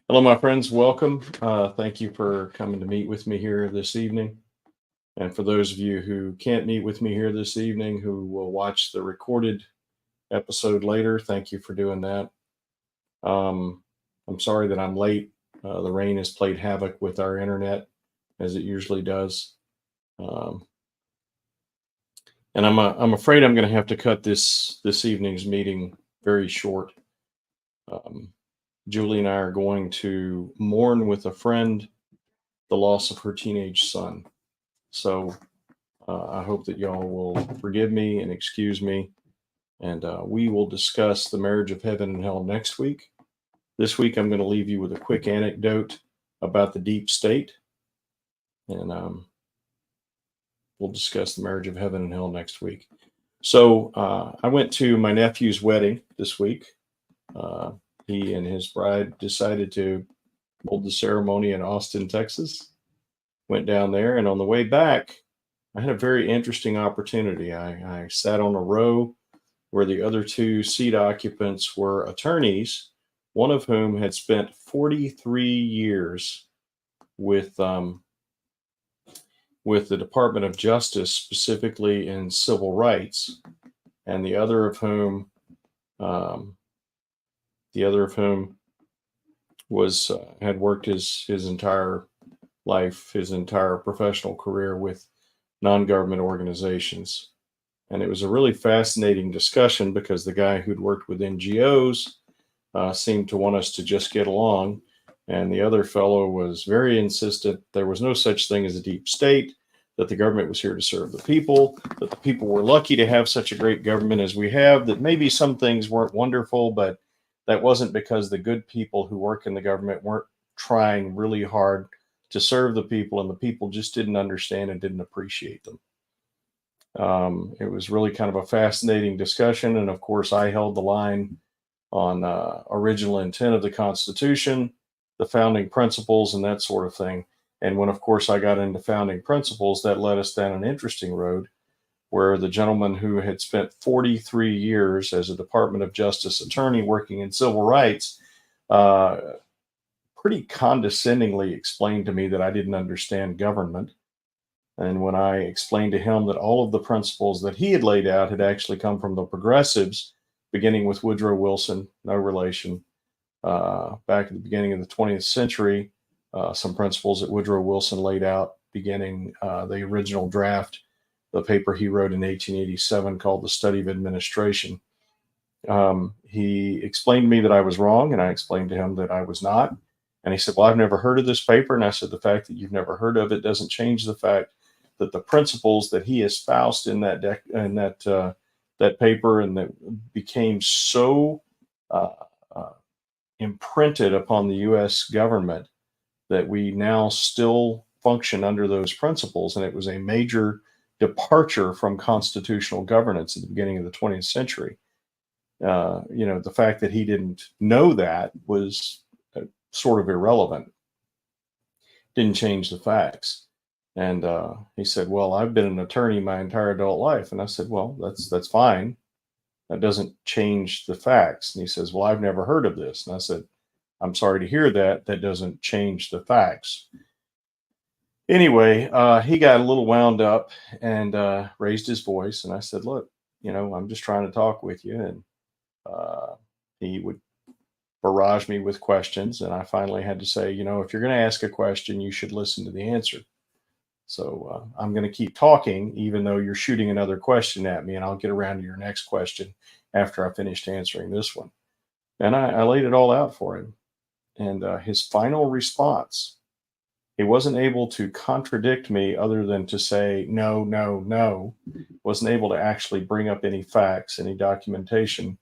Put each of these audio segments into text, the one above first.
Hello, my friends. Welcome. Thank you for coming to meet with me here this evening. And for those of you who can't meet with me here this evening, who will watch the recorded episode later, thank you for doing that. Um, I'm sorry that I'm late. The rain has played havoc with our internet, as it usually does. Um, and I'm afraid I'm going to have to cut this evening's meeting very short. Um, Julie and I are going to mourn with a friend the loss of her teenage son. So I hope that y'all will forgive me and excuse me. And we will discuss the marriage of heaven and hell next week. This week, I'm going to leave you with a quick anecdote about the deep state. And we'll discuss the marriage of heaven and hell next week. So I went to my nephew's wedding this week. Uh, he and his bride decided to hold the ceremony in Austin, Texas. Went down there, and on the way back, I had a very interesting opportunity. I sat on a row where the other two seat occupants were attorneys, one of whom had spent 43 years with with the Department of Justice, specifically in civil rights, and um, the other of whom was had worked his entire life, his entire professional career with non-government organizations. And it was a really fascinating discussion because the guy who'd worked with NGOs seemed to want us to just get along. And the other fellow was very insistent there was no such thing as a deep state, that the government was here to serve the people, that the people were lucky to have such a great government as we have, that maybe some things weren't wonderful, but that wasn't because the good people who work in the government weren't trying really hard to serve the people, and the people just didn't understand and didn't appreciate them. It was really kind of a fascinating discussion. And of course, I held the line on original intent of the Constitution, the founding principles, and that sort of thing. And when, of course, I got into founding principles, that led us down an interesting road where the gentleman who had spent 43 years as a Department of Justice attorney working in civil rights uh, pretty condescendingly explained to me that I didn't understand government. And when I explained to him that all of the principles that he had laid out had actually come from the progressives, beginning with Woodrow Wilson, no relation, back at the beginning of the 20th century, some principles that Woodrow Wilson laid out, beginning the original draft, the paper he wrote in 1887 called The Study of Administration. He explained to me that I was wrong, and I explained to him that I was not. And he said, "Well, I've never heard of this paper." And I said, "The fact that you've never heard of it doesn't change the fact that the principles that he espoused in that paper, and that became so uh, uh, imprinted upon the U.S. government, that we now still function under those principles." And it was a major departure from constitutional governance at the beginning of the 20th century. The fact that he didn't know that was sort of irrelevant, didn't change the facts. And he said, "Well, I've been an attorney my entire adult life." And I said, "Well, that's fine. That doesn't change the facts." And he says, "Well, I've never heard of this." And I said, "I'm sorry to hear that. That doesn't change the facts." Anyway, he got a little wound up and raised his voice. And I said, "Look, I'm just trying to talk with you." And uh, he would barrage me with questions. And I finally had to say, "If you're going to ask a question, you should listen to the answer. So I'm going to keep talking, even though you're shooting another question at me, and I'll get around to your next question after I finished answering this one." And I laid it all out for him. And his final response, he wasn't able to contradict me other than to say, "No, no, no," wasn't able to actually bring up any facts, any documentation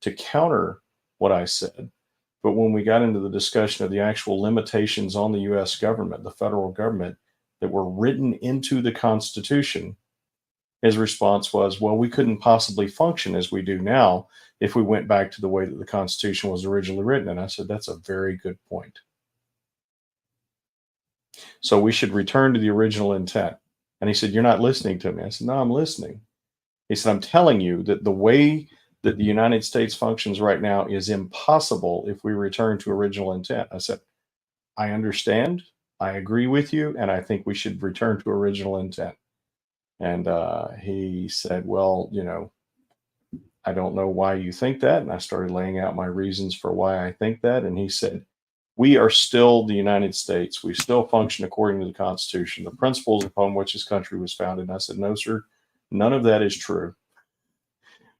to counter what I said. But when we got into the discussion of the actual limitations on the US government, the federal government, that were written into the Constitution, his response was, "Well, we couldn't possibly function as we do now if we went back to the way that the Constitution was originally written." And I said, "That's a very good point. So we should return to the original intent." And he said, "You're not listening to me." I said, "No, I'm listening." He said, "I'm telling you that the way that the United States functions right now is impossible if we return to original intent. I said, I understand. I agree with you. And I think we should return to original intent. And he said, well, I don't know why you think that. And I started laying out my reasons for why I think that. And he said, we are still the United States. We still function according to the Constitution, the principles upon which this country was founded. And I said, no, sir, none of that is true.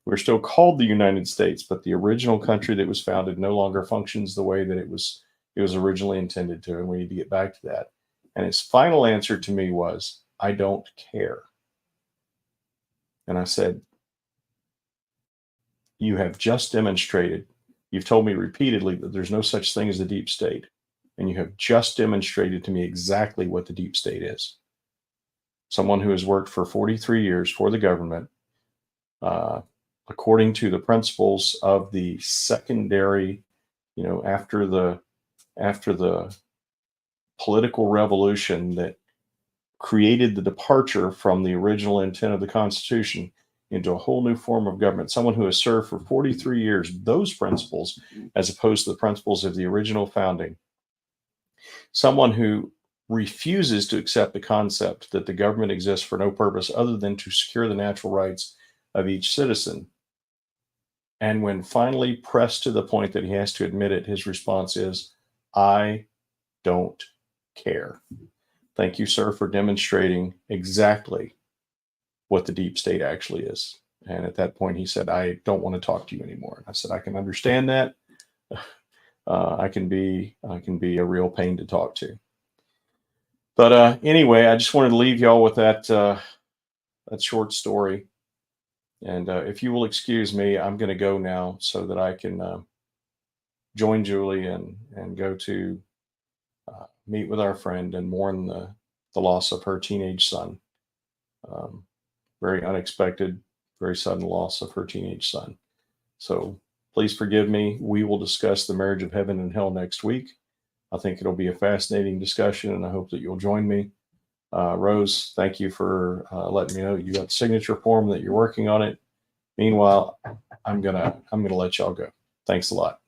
We're still called the United States, but the original country that was founded no longer functions the way that it was originally intended to, and we need to get back to that. And his final answer to me was, I don't care. And I said, you have just demonstrated, you've told me repeatedly that there's no such thing as the deep state, and you have just demonstrated to me exactly what the deep state is. Someone who has worked for 43 years for the government, according to the principles of the secondary, after the political revolution that created the departure from the original intent of the Constitution into a whole new form of government. Someone who has served for 43 years those principles, as opposed to the principles of the original founding. Someone who refuses to accept the concept that the government exists for no purpose other than to secure the natural rights of each citizen. And when finally pressed to the point that he has to admit it, his response is, I don't care. Thank you, sir, for demonstrating exactly what the deep state actually is. And at that point, he said, I don't want to talk to you anymore. And I said, I can understand that. I can be a real pain to talk to. But anyway, I just wanted to leave y'all with that short story. And if you will excuse me, I'm going to go now so that I can join Julie and go to meet with our friend and mourn the loss of her teenage son. Very unexpected, very sudden loss of her teenage son. So please forgive me. We will discuss the marriage of heaven and hell next week. I think it'll be a fascinating discussion, and I hope that you'll join me. Rose, thank you for letting me know you got the signature form, that you're working on it. Meanwhile, I'm gonna let y'all go. Thanks a lot.